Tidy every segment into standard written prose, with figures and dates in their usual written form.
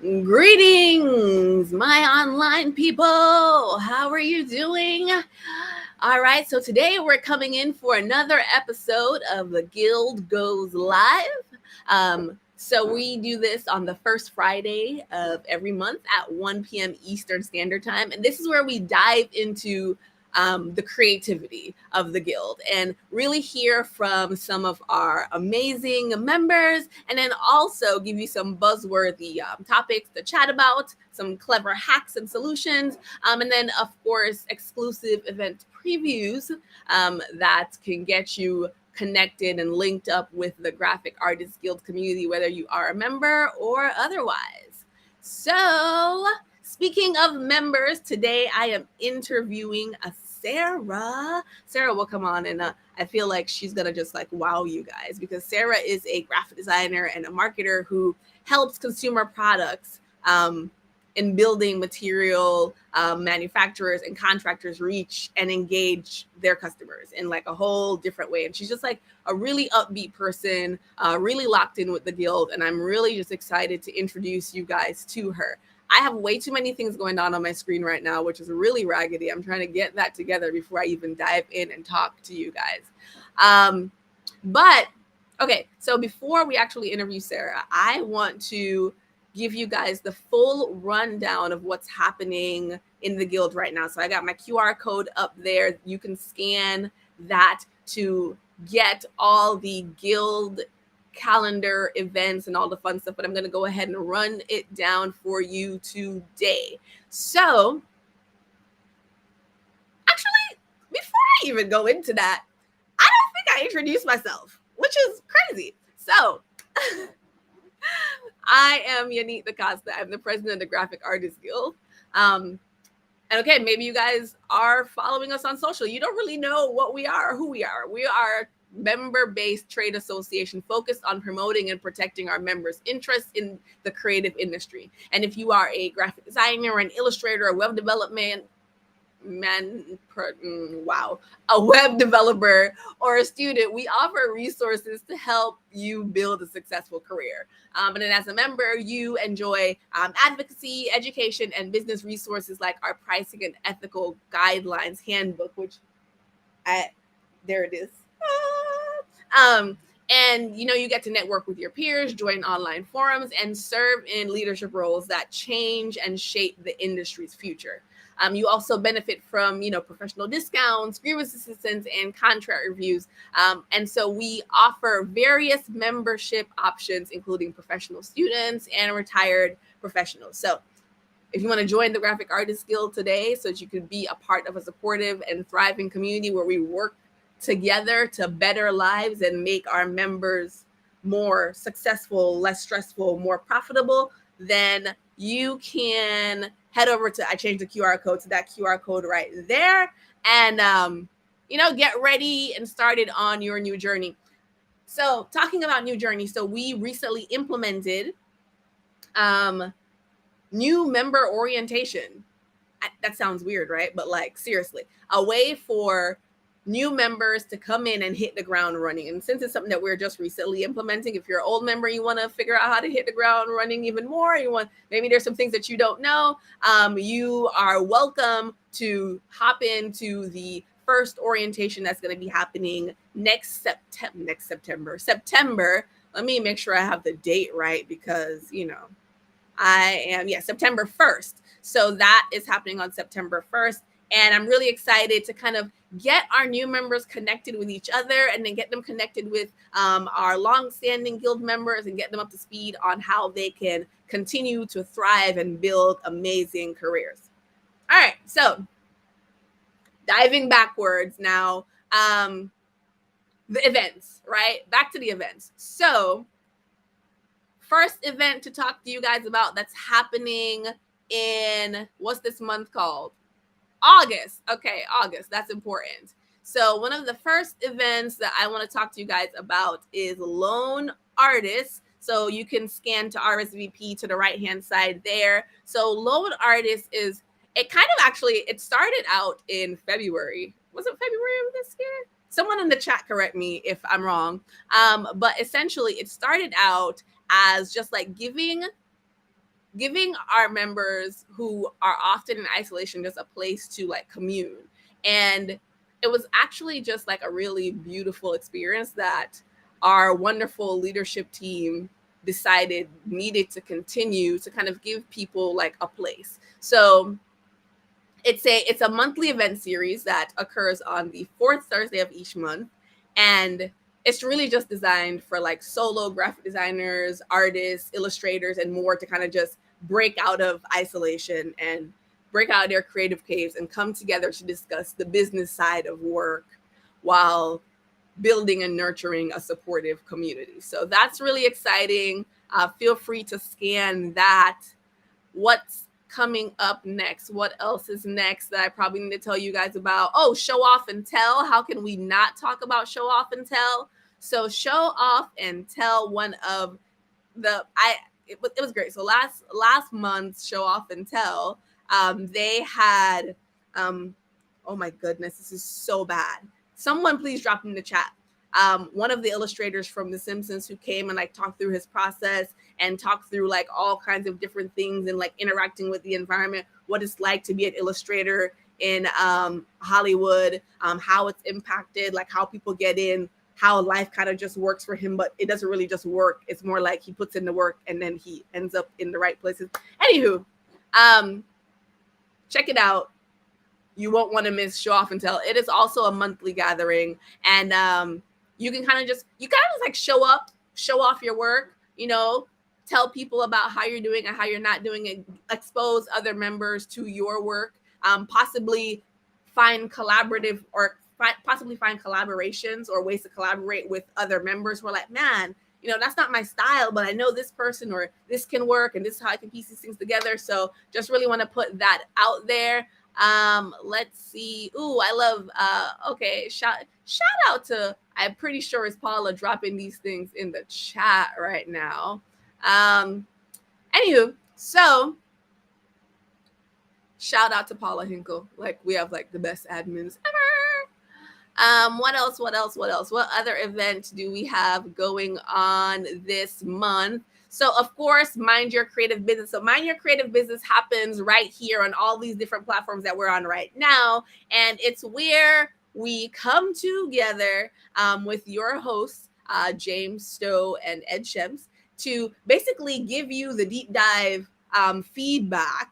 Greetings, my online people. How are you doing? All right, so today we're coming in for another episode of the Guild Goes Live. So we do this on the first Friday of every month at 1 p.m. Eastern Standard Time. And this is where we dive into the creativity of the guild and really hear from some of our amazing members, and then also give you some buzzworthy topics to chat about, some clever hacks and solutions, and then of course exclusive event previews that can get you connected and linked up with the Graphic Artists Guild community, whether you are a member or otherwise. So speaking of members, today I am interviewing a Sarah. Sarah will come on, and I feel like she's gonna just like wow you guys, because Sarah is a graphic designer and a marketer who helps consumer products in building material manufacturers and contractors reach and engage their customers in like a whole different way. And she's just like a really upbeat person, really locked in with the guild, and I'm really just excited to introduce you guys to her. I have way too many things going on my screen right now, which is really raggedy. I'm trying to get that together before I even dive in and talk to you guys. But okay, so before we actually interview Sarah, I want to give you guys the full rundown of what's happening in the guild right now. So I got my QR code up there. You can scan that to get all the guild calendar events and all the fun stuff, but I'm going to go ahead and run it down for you today. So actually, before I even go into that, I don't think I introduced myself, which is crazy. So I am Yanique DaCosta. I'm the president of the Graphic Artists Guild. And okay, maybe you guys are following us on social. You don't really know what we are or who we are. We are member-based trade association focused on promoting and protecting our members' interests in the creative industry. And if you are a graphic designer, an illustrator, a web development a web developer or a student, we offer resources to help you build a successful career. And then as a member, you enjoy advocacy, education, and business resources like our pricing and ethical guidelines handbook, which there it is. And you get to network with your peers, join online forums, and serve in leadership roles that change and shape the industry's future. You also benefit from, professional discounts, grievance assistance, and contract reviews. And so we offer various membership options, including professional students and retired professionals. So if you want to join the Graphic Artists Guild today so that you can be a part of a supportive and thriving community where we work together to better lives and make our members more successful, less stressful, more profitable, then you can head over to, I changed the QR code to that QR code right there, and get ready and started on your new journey. So talking about new journey, so we recently implemented new member orientation. That sounds weird, right? But like seriously, a way for new members to come in and hit the ground running. And since it's something that we're just recently implementing, if you're an old member, you want to figure out how to hit the ground running even more, maybe there's some things that you don't know, you are welcome to hop into the first orientation that's going to be happening September. Let me make sure I have the date right, because September 1st. So that is happening on September 1st. And I'm really excited to kind of get our new members connected with each other, and then get them connected with our long-standing guild members and get them up to speed on how they can continue to thrive and build amazing careers. All right, so diving backwards now, the events, right? Back to the events. So first event to talk to you guys about that's happening in, what's this month called? August. Okay, August. That's important. So one of the first events that I want to talk to you guys about is Lone Artists. So you can scan to RSVP to the right-hand side there. So Lone Artists it started out in February. Was it February of this year? Someone in the chat correct me if I'm wrong. But essentially it started out as just like giving giving our members who are often in isolation just a place to like commune. And it was actually just like a really beautiful experience that our wonderful leadership team decided needed to continue to kind of give people like a place. So it's a monthly event series that occurs on the fourth Thursday of each month, and it's really just designed for like solo graphic designers, artists, illustrators, and more to kind of just break out of isolation and break out of their creative caves and come together to discuss the business side of work while building and nurturing a supportive community. So that's really exciting. Feel free to scan that. What's coming up next? What else is next that I probably need to tell you guys about? Oh, show off and tell. How can we not talk about show off and tell? So show off and tell, one of the it was great. So last month's show off and tell, they had oh my goodness, this is so bad. Someone please drop in the chat. One of the illustrators from The Simpsons who came and like talked through his process and talked through like all kinds of different things and like interacting with the environment, what it's like to be an illustrator in Hollywood, how it's impacted, like how people get in, how life kind of just works for him, but it doesn't really just work. It's more like he puts in the work and then he ends up in the right places. Anywho, check it out. You won't want to miss show off and tell. It is also a monthly gathering, and you can kind of just like show up, show off your work, tell people about how you're doing and how you're not doing it, expose other members to your work, possibly find collaborative or possibly find collaborations or ways to collaborate with other members who are like, man, that's not my style, but I know this person or this can work and this is how I can piece these things together. So just really want to put that out there. Let's see. Ooh, I love, okay. Shout out to, I'm pretty sure it's Paula dropping these things in the chat right now. Anywho, so shout out to Paula Hinkle. Like we have like the best admins ever. What else? What other event do we have going on this month? So, of course, Mind Your Creative Business. So Mind Your Creative Business happens right here on all these different platforms that we're on right now. And it's where we come together with your hosts, James Stowe and Ed Shems, to basically give you the deep dive feedback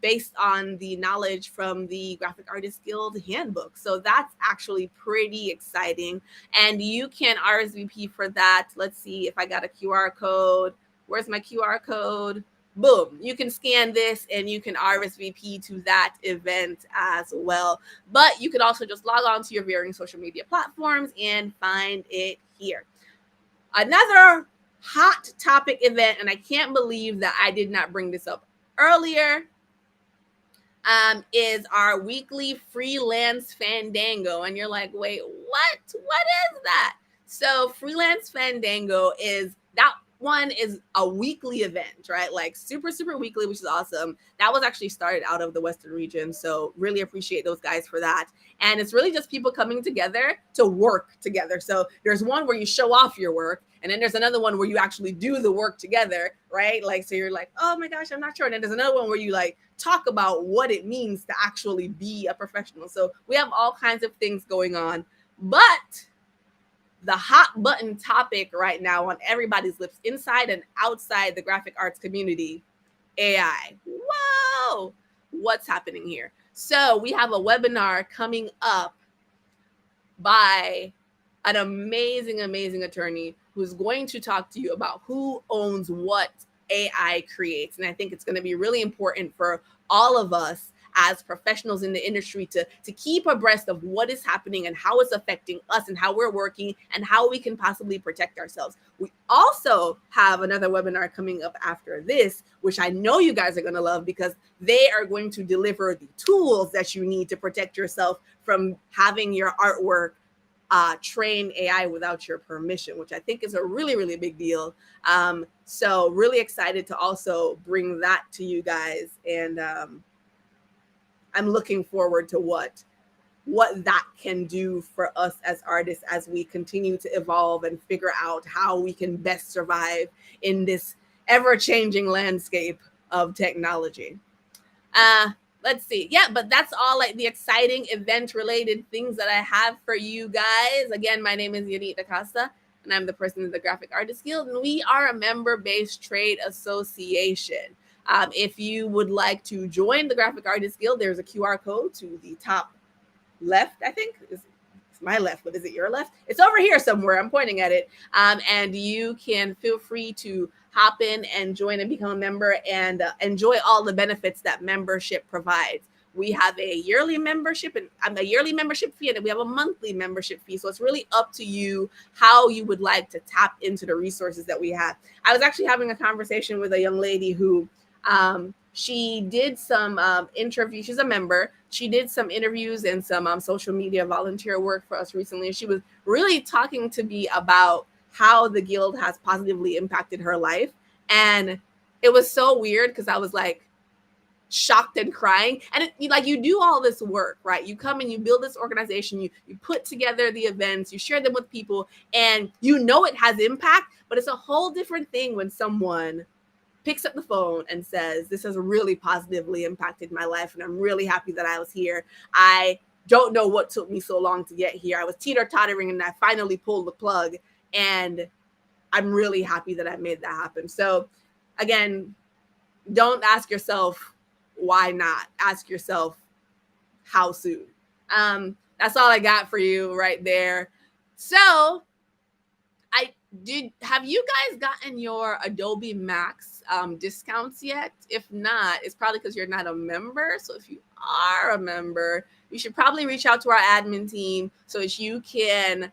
based on the knowledge from the Graphic Artists Guild handbook. So that's actually pretty exciting. And you can RSVP for that. Let's see if I got a QR code. Where's my QR code? Boom. You can scan this and you can RSVP to that event as well. But you can also just log on to your varying social media platforms and find it here. Another hot topic event, and I can't believe that I did not bring this up earlier, is our weekly freelance fandango. And you're like, wait, what is that? So freelance fandango that one is a weekly event, right? Like super weekly, which is awesome. That was actually started out of the Western region, so really appreciate those guys for that. And it's really just people coming together to work together. So there's one where you show off your work, and then there's another one where you actually do the work together, right? Like, so you're like, oh my gosh, I'm not sure. And then there's another one where you like talk about what it means to actually be a professional. So we have all kinds of things going on. But the hot button topic right now on everybody's lips, inside and outside the graphic arts community, AI. Whoa, what's happening here? So we have a webinar coming up by an amazing attorney who's going to talk to you about who owns what AI creates. And I think it's going to be really important for all of us as professionals in the industry to keep abreast of what is happening and how it's affecting us and how we're working and how we can possibly protect ourselves. We also have another webinar coming up after this, which I know you guys are going to love because they are going to deliver the tools that you need to protect yourself from having your artwork train AI without your permission, which I think is a really big deal. So really excited to also bring that to you guys. And I'm looking forward to what that can do for us as artists as we continue to evolve and figure out how we can best survive in this ever-changing landscape of technology. Let's see. Yeah, but that's all like the exciting event-related things that I have for you guys. Again, my name is Yanique DaCosta, and I'm the president of the Graphic Artists Guild, and we are a member-based trade association. If you would like to join the Graphic Artists Guild, there's a QR code to the top left, I think. It's my left, but is it your left? It's over here somewhere. I'm pointing at it. And you can feel free to hop in and join and become a member and enjoy all the benefits that membership provides. We have a yearly membership and a yearly membership fee, and then we have a monthly membership fee. So it's really up to you how you would like to tap into the resources that we have. I was actually having a conversation with a young lady who she did some interviews. She's a member. She did some interviews and some social media volunteer work for us recently. And she was really talking to me about how the guild has positively impacted her life. And it was so weird because I was like shocked and crying. And you do all this work, right? You come and you build this organization, you put together the events, you share them with people, and you know it has impact, but it's a whole different thing when someone picks up the phone and says, this has really positively impacted my life, and I'm really happy that I was here. I don't know what took me so long to get here. I was teeter-tottering, and I finally pulled the plug, and I'm really happy that I made that happen. So again, don't ask yourself, why not? Ask yourself, how soon? That's all I got for you right there. So have you guys gotten your Adobe Max discounts yet? If not, it's probably because you're not a member. So if you are a member, you should probably reach out to our admin team so that you can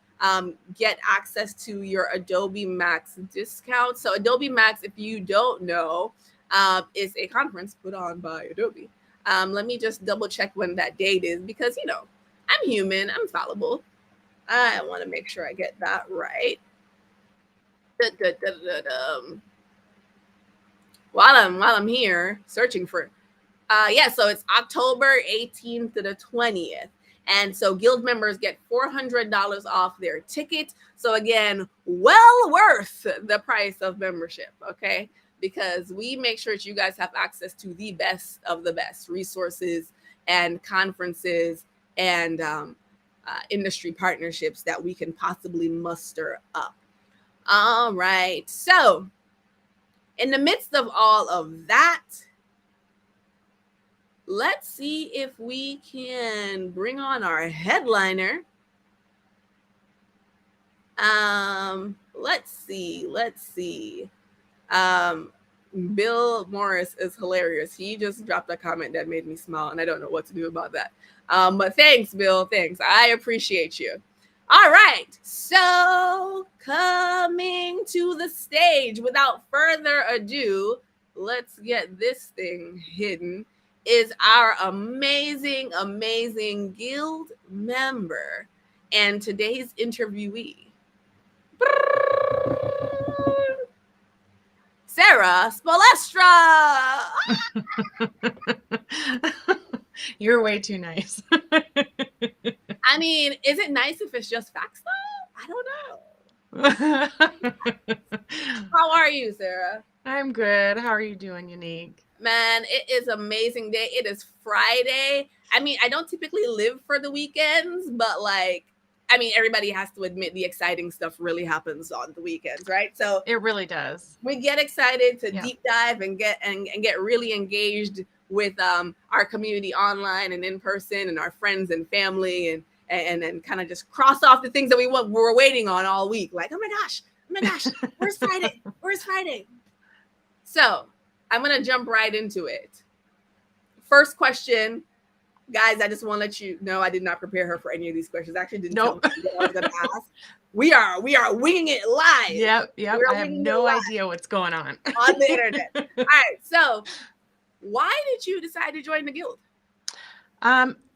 get access to your Adobe Max discount. So Adobe Max, if you don't know, is a conference put on by Adobe. Let me just double check when that date is because, I'm human, I'm fallible. I want to make sure I get that right. While I'm here searching for so it's October 18th to the 20th. And so guild members get $400 off their ticket. So again, well worth the price of membership, okay? Because we make sure that you guys have access to the best of the best resources and conferences and industry partnerships that we can possibly muster up. All right. So in the midst of all of that, let's see if we can bring on our headliner. Let's see. Bill Morris is hilarious. He just dropped a comment that made me smile, and I don't know what to do about that. But thanks, Bill. Thanks. I appreciate you. All right, so coming to the stage without further ado, let's get this thing hidden, is our amazing guild member and today's interviewee, Sarah Spolestra. You're way too nice. I mean, is it nice if it's just facts though? I don't know. How are you, Sarah? I'm good. How are you doing, Yanique? Man, it is an amazing day. It is Friday. I mean, I don't typically live for the weekends, but everybody has to admit the exciting stuff really happens on the weekends, right? So it really does. We get excited to deep dive and get really engaged with our community online and in person and our friends and family and then kind of just cross off the things that we're waiting on all week. Like, oh my gosh, where's Friday? Where's Friday? So I'm going to jump right into it. First question, guys, I just want to let you know I did not prepare her for any of these questions. I actually didn't know what I was going to ask. We are winging it live. Yep. I have no idea what's going on the internet. All right, so why did you decide to join the guild?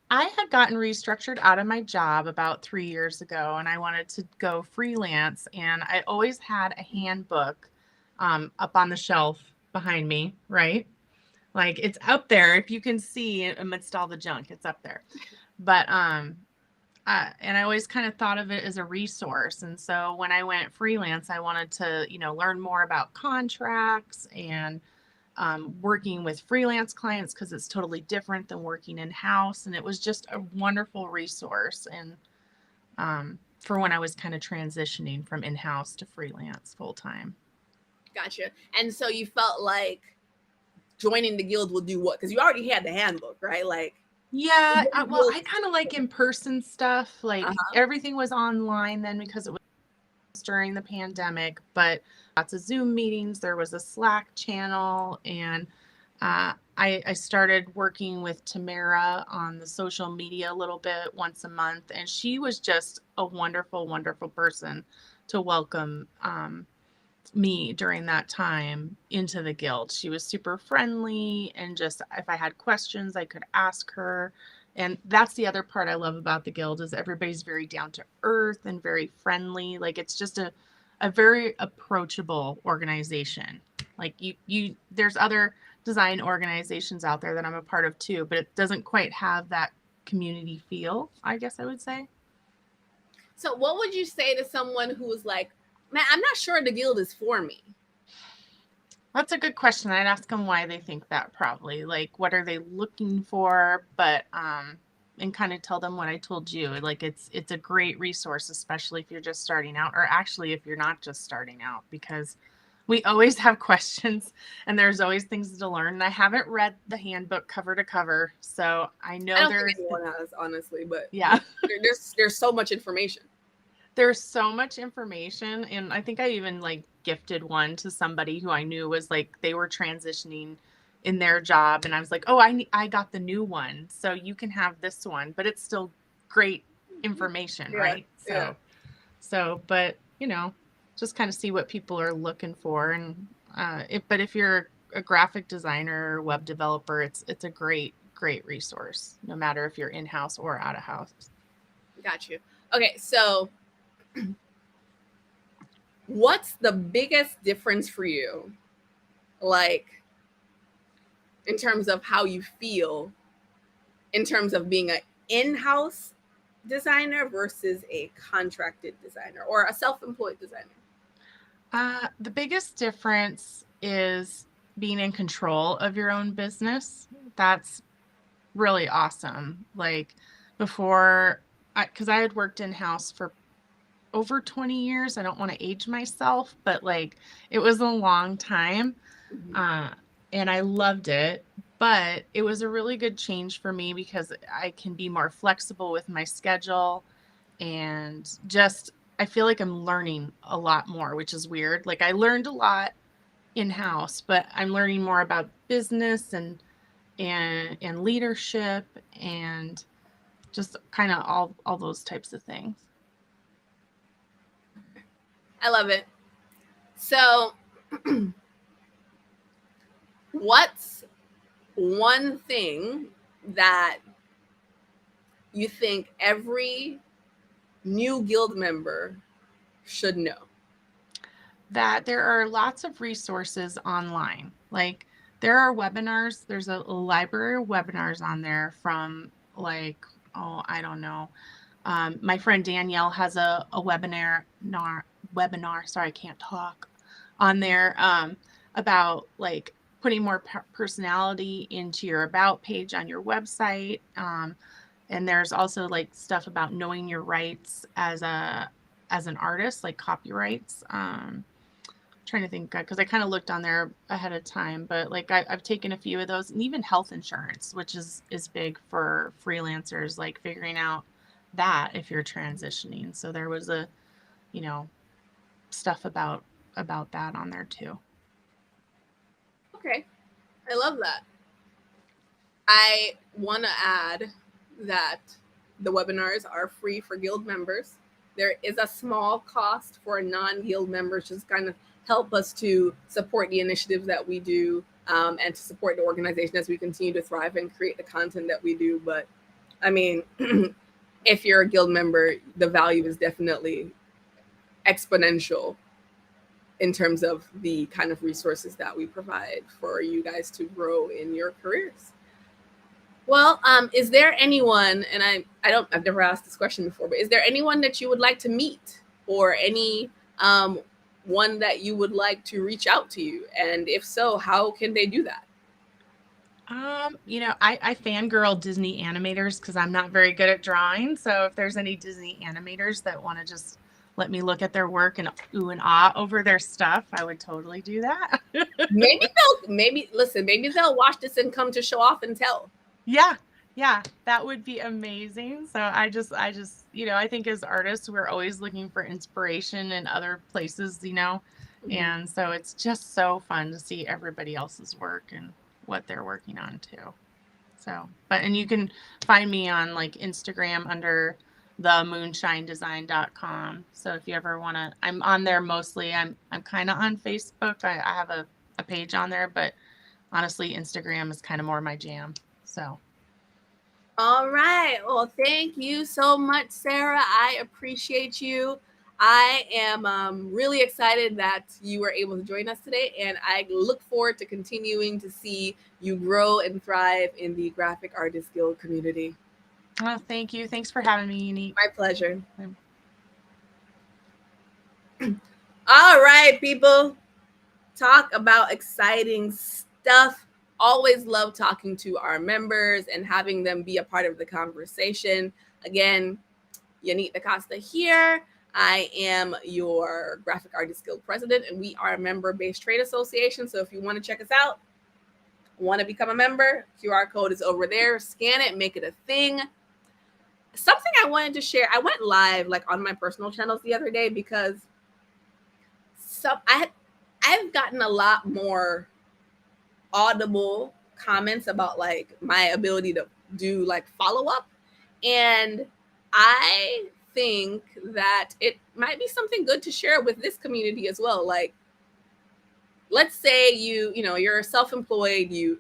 I had gotten restructured out of my job about 3 years ago, and I wanted to go freelance. And I always had a handbook up on the shelf behind me, right? Like it's up there. If you can see amidst all the junk, it's up there. But and I always kind of thought of it as a resource. And so when I went freelance, I wanted to, learn more about contracts and working with freelance clients, because it's totally different than working in house. And it was just a wonderful resource. And for when I was kind of transitioning from in-house to freelance full time. Gotcha. And so you felt like joining the guild will do what? Because you already had the handbook, right? Like, yeah, I kind of like in-person stuff. Like everything was online then because it was during the pandemic, but lots of Zoom meetings. There was a Slack channel, and I started working with Tamara on the social media a little bit once a month, and she was just a wonderful, wonderful person to welcome me during that time into the guild. She was super friendly, and just if I had questions, I could ask her. And that's the other part I love about the guild is everybody's very down to earth and very friendly. Like it's just a very approachable organization. Like you there's other design organizations out there that I'm a part of too, but it doesn't quite have that community feel, I guess I would say. So what would you say to someone who was like, man, I'm not sure the guild is for me? That's a good question. I'd ask them why they think that, probably. Like, what are they looking for? But, and kind of tell them what I told you. Like, it's a great resource, especially if you're just starting out, or actually if you're not just starting out, because we always have questions and there's always things to learn. And I haven't read the handbook cover to cover, so I know I don't think anyone has, honestly, but yeah, there's so much information. There's so much information, and I think I even like gifted one to somebody who I knew was like they were transitioning in their job, and I was like, "Oh, I got the new one, so you can have this one, but it's still great information, right?" But just kind of see what people are looking for, and but if you're a graphic designer or web developer, it's a great resource, no matter if you're in-house or out of house. Got you. Okay, so what's the biggest difference for you, like in terms of how you feel, in terms of being an in-house designer versus a contracted designer or a self-employed designer? The biggest difference is being in control of your own business. That's really awesome. Like before, because I had worked in-house for over 20 years. I don't want to age myself, but like it was a long time. And I loved it, but it was a really good change for me because I can be more flexible with my schedule, and just I feel like I'm learning a lot more, which is weird. Like I learned a lot in-house, but I'm learning more about business and leadership and just kind of all those types of things. I love it. So what's one thing that you think every new guild member should know? That there are lots of resources online. Like there are webinars. There's a library of webinars on there from like, I don't know. My friend Danielle has a webinar. Sorry, I can't talk. On there about like putting more personality into your about page on your website. And there's also like stuff about knowing your rights as an artist, like copyrights. Trying to think, because I kind of looked on there ahead of time, but like I've taken a few of those, and even health insurance, which is big for freelancers, like figuring out that if you're transitioning. So there was stuff about that on there too. Okay, I love that. I want to add that the webinars are free for guild members. There is a small cost for non-guild members, just kind of help us to support the initiatives that we do, and to support the organization as we continue to thrive and create the content that we do. But I mean, if you're a guild member, the value is definitely exponential in terms of the kind of resources that we provide for you guys to grow in your careers. Well, is there anyone, and I've never asked this question before, but is there anyone that you would like to meet, or any um, one that you would like to reach out to you? And if so, how can they do that? I fangirl Disney animators because I'm not very good at drawing. So if there's any Disney animators that want to just let me look at their work and ooh and ah over their stuff, I would totally do that. Maybe they'll watch this and come to show off and tell. Yeah, that would be amazing. So I think as artists, we're always looking for inspiration in other places, and so it's just so fun to see everybody else's work and what they're working on too. So, and you can find me on like Instagram under themoonshinedesign.com. So if you ever want to, I'm on there mostly. I'm kind of on Facebook. I have a page on there, but honestly, Instagram is kind of more my jam. So. All right. Well, thank you so much, Sarah. I appreciate you. I am really excited that you were able to join us today, and I look forward to continuing to see you grow and thrive in the Graphic Artists Guild community. Well, thank you. Thanks for having me, Yanique. My pleasure. All right, people. Talk about exciting stuff. Always love talking to our members and having them be a part of the conversation. Again, Yanique DaCosta here. I am your Graphic Artist Guild President, and we are a member-based trade association. So if you want to check us out, want to become a member, QR code is over there. Scan it, make it a thing. Something I wanted to share. I went live like on my personal channels the other day because I've gotten a lot more audible comments about like my ability to do like follow-up, and I think that it might be something good to share with this community as well. Like, let's say you're self-employed, you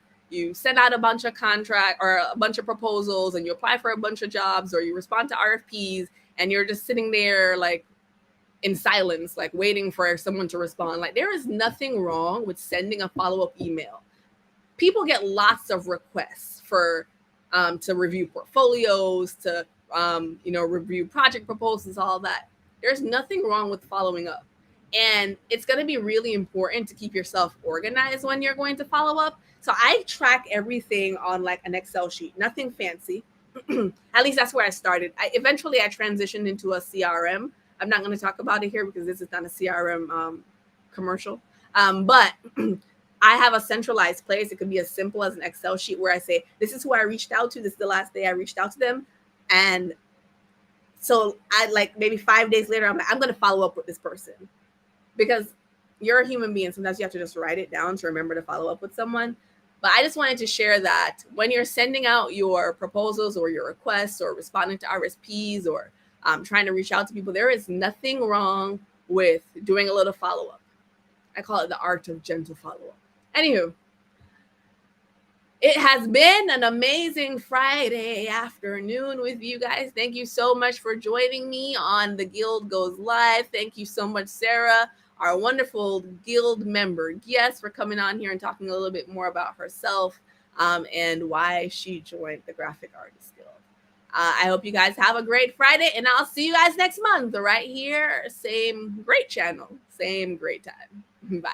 send out a bunch of contract or a bunch of proposals, and you apply for a bunch of jobs, or you respond to RFPs, and you're just sitting there like in silence, like waiting for someone to respond. Like, there is nothing wrong with sending a follow-up email. People get lots of requests for to review portfolios, to review project proposals, all that. There's nothing wrong with following up. And it's going to be really important to keep yourself organized when you're going to follow up. So I track everything on like an Excel sheet, nothing fancy. At least that's where I started. Eventually I transitioned into a CRM. I'm not going to talk about it here because this is not a CRM commercial. But I have a centralized place. It could be as simple as an Excel sheet where I say, this is who I reached out to. This is the last day I reached out to them. And so I like maybe 5 days later, I'm going to follow up with this person, because you're a human being. Sometimes you have to just write it down to remember to follow up with someone. But I just wanted to share that when you're sending out your proposals or your requests or responding to RSPs or trying to reach out to people, there is nothing wrong with doing a little follow-up. I call it the art of gentle follow-up. Anywho, it has been an amazing Friday afternoon with you guys. Thank you so much for joining me on The Guild Goes Live. Thank you so much, Sarah, our wonderful Guild member, Yes, for coming on here and talking a little bit more about herself and why she joined the Graphic Artists Guild. I hope you guys have a great Friday, and I'll see you guys next month right here. Same great channel, same great time. Bye.